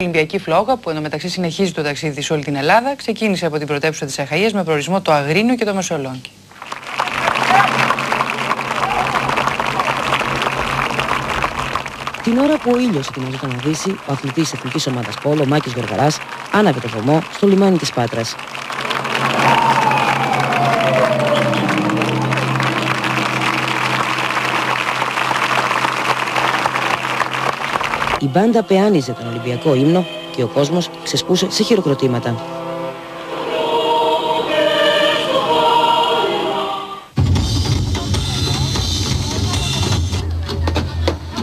Η Ολυμπιακή φλόγα, που εντωμεταξύ συνεχίζει το ταξίδι της σε όλη την Ελλάδα, ξεκίνησε από την πρωτεύουσα της Αχαΐας με προορισμό το Αγρίνιο και το Μεσολόγγι. Την ώρα που ο ήλιος ετοιμαζόταν να δύσει, ο αθλητής της εθνικής ομάδας πόλο, Μάκης Γοργαράς, άναβε το βωμό στο λιμάνι της Πάτρας. Η μπάντα πεάνιζε τον Ολυμπιακό ύμνο και ο κόσμος ξεσπούσε σε χειροκροτήματα.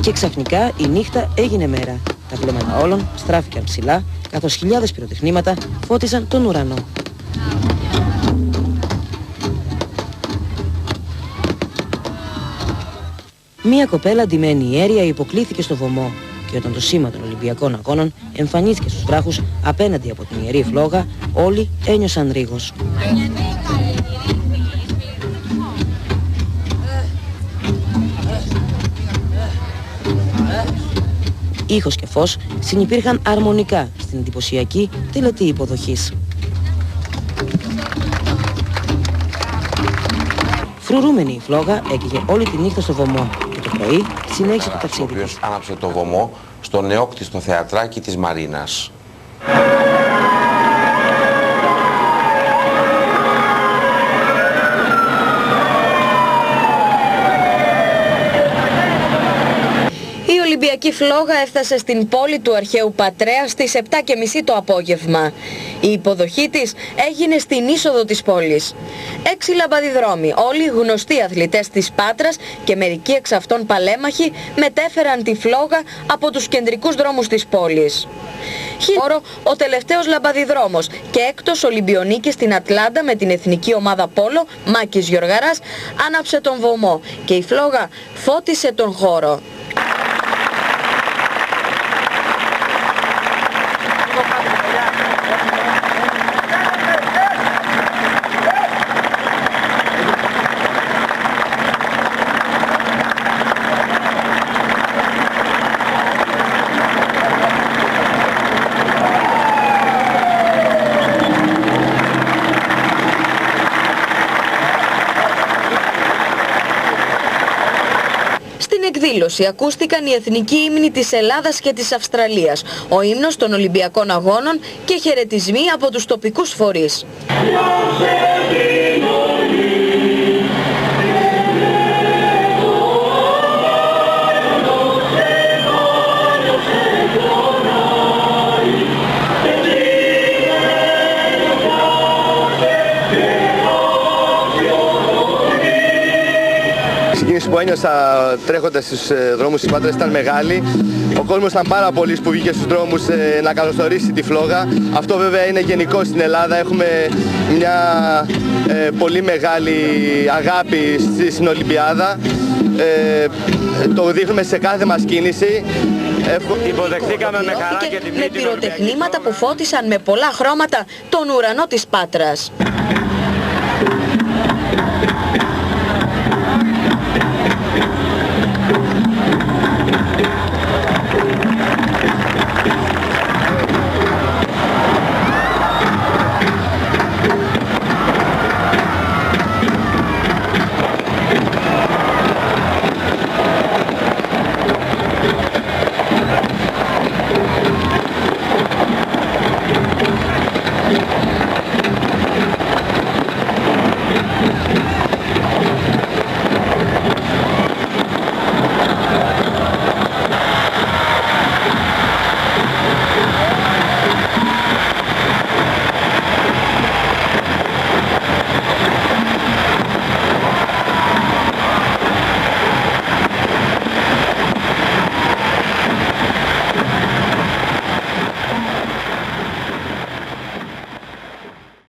Και ξαφνικά η νύχτα έγινε μέρα. Τα βλέμματα όλων στράφηκαν ψηλά, καθώς χιλιάδες πυροτεχνήματα φώτισαν τον ουρανό. Μία κοπέλα ντυμένη ιέρια υποκλήθηκε στο βωμό και όταν το σήμα των Ολυμπιακών Αγώνων εμφανίστηκε στους βράχους απέναντι από την ιερή φλόγα, όλοι ένιωσαν ρίγος. Ήχος και φως συνυπήρχαν αρμονικά στην εντυπωσιακή τελετή υποδοχής. Φρουρούμενη η φλόγα έκαιγε όλη τη νύχτα στο βωμό και το πρωί συνέχισε το ταξίδι της. Ο οποίος άναψε το βωμό στο νεόκτιστο θεατράκι της Μαρίνας. Η Ολυμπιακή φλόγα έφτασε στην πόλη του αρχαίου Πατρέα στις 7:30 το απόγευμα. Η υποδοχή της έγινε στην είσοδο της πόλης. 6 λαμπαδιδρόμοι, όλοι γνωστοί αθλητές της Πάτρας και μερικοί εξ αυτών παλέμαχοι μετέφεραν τη φλόγα από τους κεντρικούς δρόμους της πόλης. Ο τελευταίος λαμπαδιδρόμος και έκτος Ολυμπιονίκης στην Ατλάντα με την εθνική ομάδα πόλο, Μάκης Γοργαράς, άναψε τον βωμό και η φλόγα φώτισε τον χώρο. Στην εκδήλωση ακούστηκαν οι εθνικοί ύμνοι της Ελλάδας και της Αυστραλίας, ο ύμνος των Ολυμπιακών Αγώνων και χαιρετισμοί από τους τοπικούς φορείς. Η συγκίνηση που ένιωσα τρέχοντας στους δρόμους της Πάτρας ήταν μεγάλη. Ο κόσμος ήταν πάρα πολλής που βγήκε στους δρόμους να καλωσορίσει τη φλόγα. Αυτό βέβαια είναι γενικό στην Ελλάδα. Έχουμε μια πολύ μεγάλη αγάπη στην Ολυμπιάδα. Το δείχνουμε σε κάθε μας κίνηση. Υποδεχθήκαμε με χαρά και την με πυροτεχνήματα που φώτισαν με πολλά χρώματα τον ουρανό της Πάτρας.